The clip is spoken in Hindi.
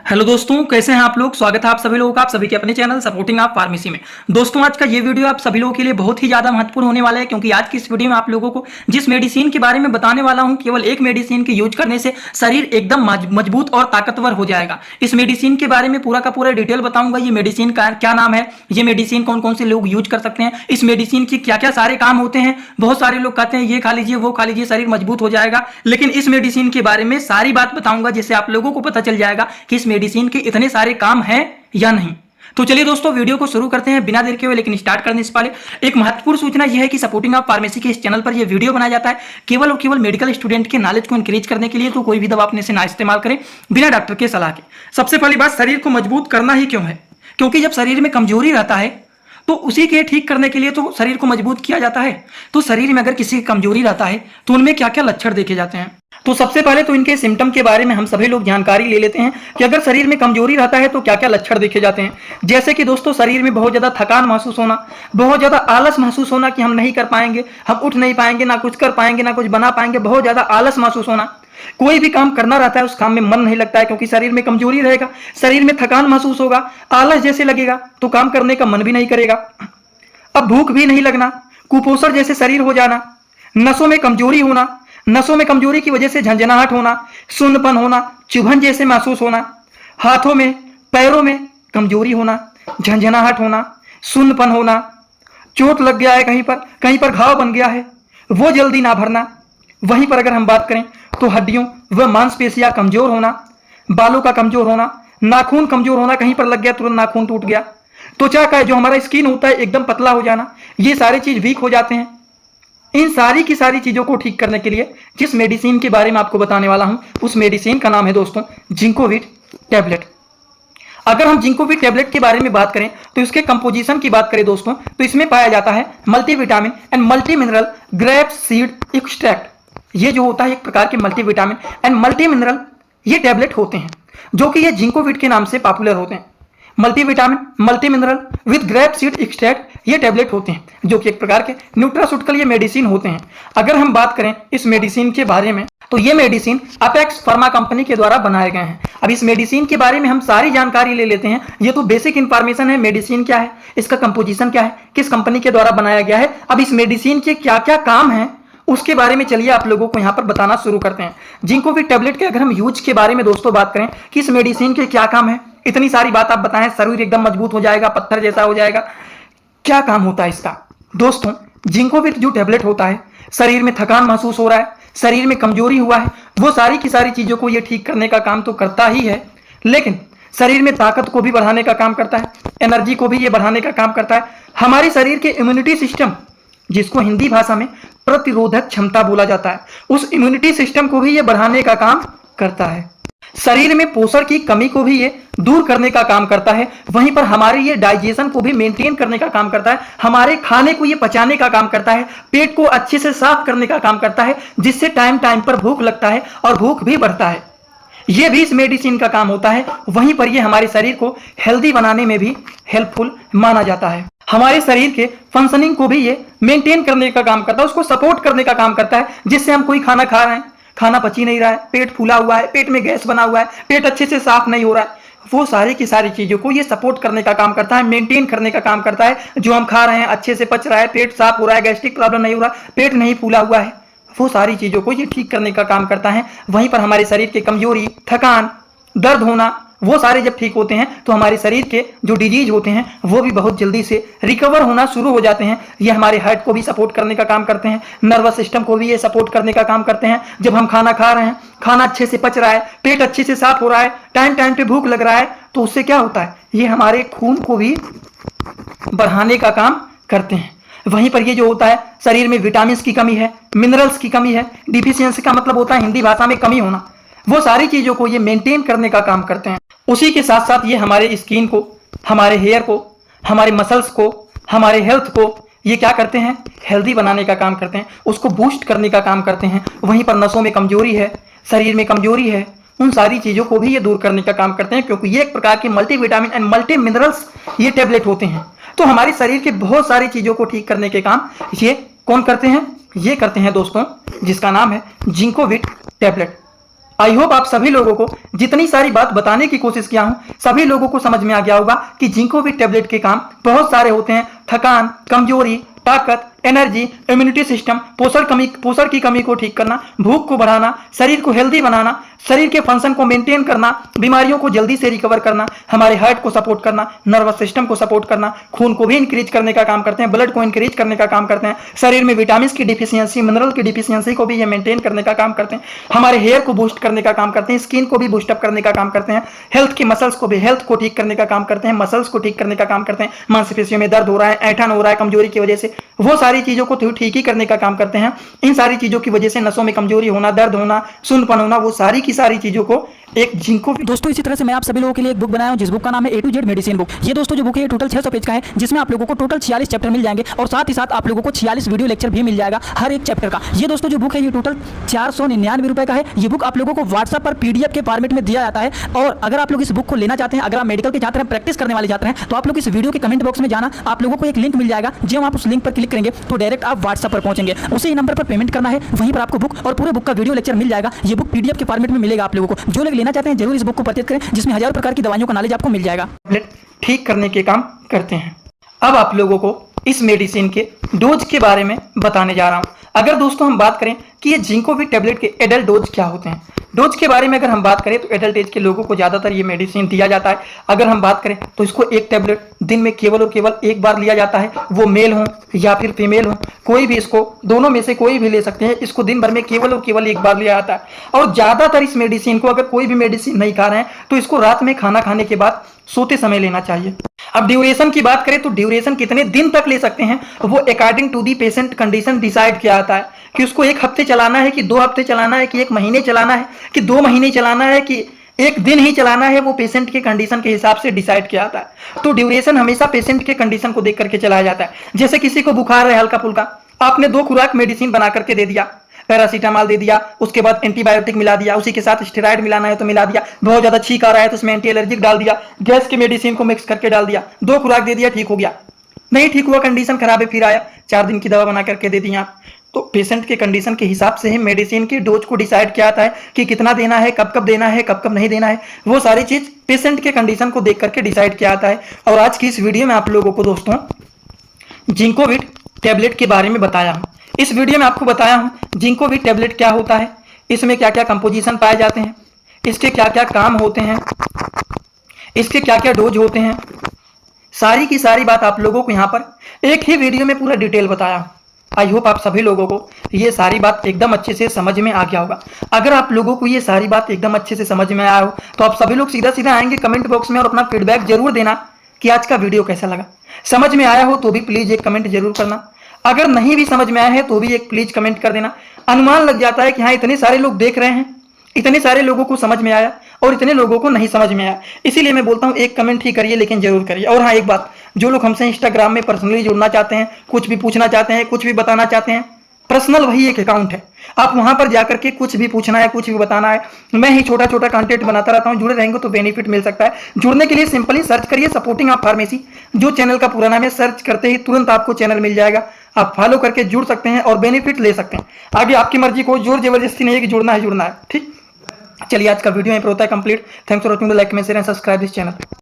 हेलो दोस्तों, कैसे हैं आप लोग। स्वागत है आप सभी लोगों का आप सभी के अपने चैनल सपोर्टिंग आप फार्मेसी में। दोस्तों, आज का ये वीडियो आप सभी लोगों के लिए बहुत ही ज्यादा महत्वपूर्ण होने वाला है, क्योंकि आज की इस वीडियो में आप लोगों को जिस मेडिसिन के बारे में बताने वाला हूं, केवल एक मेडिसिन के यूज करने से शरीर एकदम मजबूत और ताकतवर हो जाएगा। इस मेडिसिन के बारे में पूरा का पूरा डिटेल बताऊंगा। ये मेडिसिन का क्या नाम है, ये मेडिसिन कौन कौन से लोग यूज कर सकते हैं, इस मेडिसिन की क्या क्या सारे काम होते हैं। बहुत सारे लोग कहते हैं ये खा लीजिए वो खा लीजिए शरीर मजबूत हो जाएगा, लेकिन इस मेडिसिन के बारे में सारी बात बताऊंगा, जिससे आप लोगों को पता चल जाएगा कि इस मेडिसिन के इतने सारे काम हैं या नहीं। तो चलिए दोस्तों, वीडियो को शुरू करते हैं बिना देर के हुए। लेकिन स्टार्ट करने से पहले एक महत्वपूर्ण सूचना यह है कि सपोर्टिंग ऑफ फार्मेसी के इस चैनल पर यह वीडियो बनाया जाता है केवल और केवल मेडिकल स्टूडेंट के नॉलेज को इंक्रीज करने के लिए। तो कोई भी दवा अपने से ना इस्तेमाल करें बिना डॉक्टर के सलाह के। सबसे पहली बात, शरीर को मजबूत करना ही क्यों है, क्योंकि जब शरीर में कमजोरी रहता है तो उसी के ठीक करने के लिए तो शरीर को मजबूत किया जाता है। तो शरीर में अगर किसी की कमजोरी रहता है तो उनमें क्या क्या लक्षण देखे जाते हैं। तो सबसे पहले तो इनके सिम्टम के बारे में हम सभी लोग जानकारी ले लेते हैं कि अगर शरीर में कमजोरी रहता है तो क्या क्या लक्षण देखे जाते हैं। जैसे कि दोस्तों, शरीर में बहुत ज्यादा थकान महसूस होना, बहुत ज्यादा आलस महसूस होना कि हम नहीं कर पाएंगे, हम उठ नहीं पाएंगे, ना कुछ कर पाएंगे, ना कुछ बना पाएंगे, बहुत ज्यादा आलस महसूस होना। कोई भी काम करना रहता है उस काम में मन नहीं लगता है, क्योंकि शरीर में कमजोरी रहेगा, शरीर में थकान महसूस होगा, आलस जैसे लगेगा तो काम करने का मन भी नहीं करेगा। अब भूख भी नहीं लगना, कुपोषण जैसे शरीर हो जाना, नसों में कमजोरी होना, नसों में कमजोरी की वजह से झंझनाहट होना, सुन्नपन होना, चुभन जैसे महसूस होना, हाथों में पैरों में कमजोरी होना, झंझनाहट होना, सुन्नपन होना, चोट लग गया है कहीं पर घाव बन गया है वो जल्दी ना भरना। वहीं पर अगर हम बात करें तो हड्डियों व मांसपेशियां कमजोर होना, बालों का कमजोर होना, नाखून कमजोर होना, कहीं पर लग गया तुरंत नाखून टूट गया, त्वचा का जो हमारा स्किन होता है एकदम पतला हो जाना, ये सारी चीज वीक हो जाते हैं। इन सारी की सारी चीजों को ठीक करने के लिए जिस मेडिसिन के बारे में आपको बताने वाला हूं, उस मेडिसिन का नाम है दोस्तों जिंकोविट टैबलेट। अगर हम जिंकोविट टैबलेट के बारे में बात करें तो इसके कंपोजिशन की बात करें दोस्तों, तो इसमें पाया जाता है multivitamin and multi mineral grape seed extract. ये जो होता है एक प्रकार के मल्टीविटामिन एंड मल्टी मिनरल ये टैबलेट होते हैं, जो कि ये जिंकोविट के नाम से पॉपुलर होते हैं। Multivitamin multi mineral with grape seed extract ये टैबलेट होते हैं, जो कि एक प्रकार के न्यूट्रास्यूटिकल ये मेडिसिन होते हैं। अगर हम बात करें इस मेडिसिन के बारे में, तो ये मेडिसिन अपेक्स फार्मा कंपनी के द्वारा बनाए गए हैं। अब इस मेडिसिन के बारे में हम सारी जानकारी ले लेते हैं। ये तो बेसिक इंफॉर्मेशन है, मेडिसिन क्या है, इसका कंपोजिशन क्या है, किस कंपनी के द्वारा बनाया गया है। अब इस मेडिसिन के क्या क्या काम है उसके बारे में चलिए आप लोगों को यहाँ पर बताना शुरू करते हैं। जिंकोविट टैबलेट के अगर हम यूज के बारे में दोस्तों बात करें कि इस मेडिसिन के क्या काम है, इतनी सारी बात आप बताएं, शरीर एकदम मजबूत हो जाएगा, पत्थर जैसा हो जाएगा, क्या काम होता है इसका। दोस्तों, जिंकोविट जो टैबलेट होता है, शरीर में थकान महसूस हो रहा है, शरीर में कमजोरी हुआ है, वो सारी की सारी चीजों को ये ठीक करने का काम तो करता ही है, लेकिन शरीर में ताकत को भी बढ़ाने का काम करता है, एनर्जी को भी ये बढ़ाने का काम करता है। हमारे शरीर के इम्यूनिटी सिस्टम, जिसको हिंदी भाषा में प्रतिरोधक क्षमता बोला जाता है, उस इम्यूनिटी सिस्टम को भी ये बढ़ाने का काम करता है। शरीर में पोषण की कमी को भी ये दूर करने का काम करता है। वहीं पर हमारे ये डाइजेशन को भी मेंटेन करने का काम करता है, हमारे खाने को ये पचाने का काम करता है, पेट को अच्छे से साफ करने का काम करता है, जिससे टाइम टाइम पर भूख लगता है और भूख भी बढ़ता है। ये भी इस मेडिसिन का काम होता है। वहीं पर ये हमारे शरीर को हेल्दी बनाने में भी हेल्पफुल माना जाता है। हमारे शरीर के फंक्शनिंग को भी ये मेंटेन करने का काम करता है, उसको सपोर्ट करने का काम करता है, जिससे हम कोई खाना खा रहे हैं, खाना पची नहीं रहा है, पेट फूला हुआ है, पेट में गैस बना हुआ है, पेट अच्छे से साफ नहीं हो रहा है, वो सारी की सारी चीजों को ये सपोर्ट करने का काम करता है, मेंटेन करने का काम करता है। जो हम खा रहे हैं अच्छे से पच रहा है, पेट साफ हो रहा है, गैस्ट्रिक प्रॉब्लम नहीं हो रहा, पेट नहीं फूला हुआ है, वो सारी चीजों को ये ठीक करने का काम करता है। वहीं पर हमारे शरीर की कमजोरी, थकान, दर्द होना, वो सारे जब ठीक होते हैं तो हमारे शरीर के जो डिजीज होते हैं वो भी बहुत जल्दी से रिकवर होना शुरू हो जाते हैं। ये हमारे हार्ट को भी सपोर्ट करने का काम करते हैं, नर्वस सिस्टम को भी ये सपोर्ट करने का काम करते हैं। जब हम खाना खा रहे हैं, खाना अच्छे से पच रहा है, पेट अच्छे से साफ हो रहा है, टाइम टाइम पे भूख लग रहा है, तो उससे क्या होता है, ये हमारे खून को भी बढ़ाने का काम करते हैं। वहीं पर ये जो होता है, शरीर में विटामिन की कमी है, मिनरल्स की कमी है, डिफिशियंसी का मतलब होता है हिंदी भाषा में कमी होना, वो सारी चीजों को ये मेंटेन करने का काम करते हैं। उसी के साथ साथ ये हमारे स्किन को, हमारे हेयर को, हमारे मसल्स को, हमारे हेल्थ को ये क्या करते हैं, हेल्दी बनाने का काम करते हैं, उसको बूस्ट करने का काम करते हैं। वहीं पर नसों में कमजोरी है, शरीर में कमजोरी है, उन सारी चीजों को भी ये दूर करने का काम करते हैं, क्योंकि ये एक प्रकार के मल्टीविटामिन एंड मल्टी मिनरल्स ये टैबलेट होते हैं। तो हमारे शरीर के बहुत सारी चीजों को ठीक करने के काम ये कौन करते हैं, ये करते हैं दोस्तों, जिसका नाम है जिंकोविट टैबलेट। आई होप आप सभी लोगों को जितनी सारी बात बताने की कोशिश किया हूं, सभी लोगों को समझ में आ गया होगा कि जिंकोविट टेबलेट के काम बहुत सारे होते हैं। थकान, कमजोरी, ताकत, एनर्जी, इम्यूनिटी सिस्टम, पोषण की कमी को ठीक करना, भूख को बढ़ाना, शरीर को हेल्दी बनाना, शरीर के फंक्शन को मेंटेन करना, बीमारियों को जल्दी से रिकवर करना, हमारे हार्ट को सपोर्ट करना, नर्वस सिस्टम को सपोर्ट करना, खून को भी इंक्रीज करने का काम करते हैं, ब्लड को इंक्रीज करने का काम करते हैं, शरीर में विटामिन की डिफिशियंसी, मिनरल की डिफिशियंसी को भी ये मेंटेन करने का काम करते हैं, हमारे हेयर को बूस्ट करने का काम करते हैं, स्किन को भी बूस्टअप करने का काम करते हैं, हेल्थ को ठीक करने का काम करते हैं, मसल्स को ठीक करने का काम करते हैं, मांसपेशियों में दर्द हो रहा है, ऐंठन हो रहा है कमजोरी की वजह से, वो सारी चीजों को ठीक ही करने का काम करते हैं। इन सारी चीजों की वजह से नसों में कमजोरी होना, दर्द होना, सुनपन होना, वो सारी की सारी चीजों को एक जिंको। दोस्तों इसी तरह से मैं आप सभी लोगों के लिए एक बुक बनाया हूं जिस बुक का नाम है A to Z medicine book. ये दोस्तों जो बुक है ये टोटल 600 पेज का है, जिसमें आप लोगों को टोटल 46 चैप्टर मिल जाएंगे और साथ ही साथ आप लोगों को 46 वीडियो लेक्चर भी मिल जाएगा हर एक चैप्टर का। ये दोस्तों जो बुक है ये टोटल 499 रुपए का है। ये बुक आप लोगों को व्हाट्सएप पर PDF के फॉर्मेट में दिया जाता है। और अगर आप लोग इस बुक को लेना चाहते हैं, अगर आप मेडिकल के छात्र हैं, प्रैक्टिस करने वाले छात्र हैं, तो आप लोग इस वीडियो के कमेंट बॉक्स में जाना, आप लोगों को एक लिंक मिल जाएगा। जब आप उस लिंक पर क्लिक करेंगे तो डायरेक्ट आप व्हाट्सएप पर पहुंचेंगे, उसी नंबर पर पेमेंट करना है, वहीं पर आपको बुक और पूरे बुक का वीडियो लेक्चर मिल जाएगा। ये बुक PDF के फॉर्मेट में मिलेगा आप लोगों को। जो लोग लेना चाहते हैं जरूर इस बुक को परचेज करें, जिसमें हजारों प्रकार की दवाइयों का नॉलेज आपको मिल जाएगा। ठीक करने के काम करते हैं। अब आप लोगों को इस मेडिसिन के डोज के बारे में बताने जा रहा हूं। अगर दोस्तों हम बात करें कि ये जिंकोविट टेबलेट के एडल्ट डोज क्या होते हैं, डोज के बारे में अगर हम बात करें तो एडल्ट एज के लोगों को ज़्यादातर ये मेडिसिन दिया जाता है। अगर हम बात करें तो इसको एक टेबलेट दिन में केवल और केवल एक बार लिया जाता है, वो मेल हो या फिर फीमेल हो, कोई भी इसको दोनों में से कोई भी ले सकते हैं। इसको दिन भर में केवल और केवल एक बार लिया जाता है। और ज़्यादातर इस मेडिसिन को अगर कोई भी मेडिसिन नहीं खा रहे हैं तो इसको रात में खाना खाने के बाद सोते समय लेना चाहिए। अब ड्यूरेशन की बात करें तो ड्यूरेशन कितने दिन तक ले सकते हैं वो according to the patient condition decide किया जाता है कि उसको 1 हफ्ते चलाना है कि 2 हफ्ते चलाना है कि 1 महीने चलाना है कि 2 महीने चलाना है कि 1 दिन ही चलाना है, वो पेशेंट के कंडीशन के हिसाब से डिसाइड किया जाता है। तो ड्यूरेशन हमेशा पेशेंट के कंडीशन को देख करके चलाया जाता है। जैसे किसी को बुखार है हल्का फुल्का, आपने 2 खुराक मेडिसिन बना करके दे दिया, पैरासीटामॉल दे दिया, उसके बाद एंटीबायोटिक मिला दिया, उसी के साथ स्टेरॉइड मिलाना है तो मिला दिया, बहुत ज्यादा छींक आ रहा है तो उसमें एंटी एलर्जिक डाल दिया, गैस की मेडिसिन को मिक्स करके डाल दिया, 2 खुराक दे दिया, ठीक हो गया। नहीं ठीक हुआ, कंडीशन खराब है, फिर आया 4 दिन की दवा बना करके दे दी आप। तो पेशेंट के कंडीशन के हिसाब से ही मेडिसिन की डोज को डिसाइड किया जाता है कि कितना देना है, कब कब देना है, कब कब नहीं देना है, वो सारी चीज पेशेंट के कंडीशन को देख करके डिसाइड किया जाता है। और आज की इस वीडियो में आप लोगों को दोस्तों जिंकोविट टेबलेट के बारे में बताया हूं। इस वीडियो में आपको बताया हूं जिंकोविट टेबलेट क्या होता है, इसमें क्या क्या कंपोजिशन पाए जाते हैं, इसके क्या क्या काम होते हैं, इसके क्या क्या डोज होते हैं, सारी की सारी बात आप लोगों को यहाँ पर एक ही वीडियो में पूरा डिटेल बताया। आई होप आप सभी लोगों को ये सारी बात एकदम अच्छे से समझ में आ गया होगा। अगर आप लोगों को ये सारी बात एकदम अच्छे से समझ में आया हो तो आप सभी लोग सीधा सीधा आएंगे कमेंट बॉक्स में और अपना फीडबैक जरूर देना कि आज का वीडियो कैसा लगा। समझ में आया हो तो भी प्लीज एक कमेंट जरूर करना, अगर नहीं भी समझ में आया है तो भी एक प्लीज कमेंट कर देना। अनुमान लग जाता है कि हाँ इतने सारे लोग देख रहे हैं, इतने सारे लोगों को समझ में आया और इतने लोगों को नहीं समझ में आया, इसीलिए मैं बोलता हूँ एक कमेंट ही करिए लेकिन जरूर करिए। और हाँ एक बात, जो लोग हमसे इंस्टाग्राम में पर्सनली जुड़ना चाहते हैं, कुछ भी पूछना चाहते हैं, कुछ भी बताना चाहते हैं, पर्सनल वही एक अकाउंट है, आप वहां पर जाकर के कुछ भी पूछना है, कुछ भी बताना है, मैं ही छोटा छोटा कंटेंट बनाता रहता हूं, जुड़े रहेंगे तो बेनिफिट मिल सकता है। जुड़ने के लिए सिंपली सर्च करिए सपोर्टिंग ऑफ फार्मेसी, जो चैनल का पूरा नाम है, सर्च करते ही तुरंत आपको चैनल मिल जाएगा, आप फॉलो करके जुड़ सकते हैं और बेनिफिट ले सकते हैं। आगे आपकी मर्जी, को जोर जबरदस्ती नहीं है कि जुड़ना है। ठीक, चलिए आज का वीडियो यहीं पर होता है complete. Thanks for watching, like, comment, share and subscribe this channel.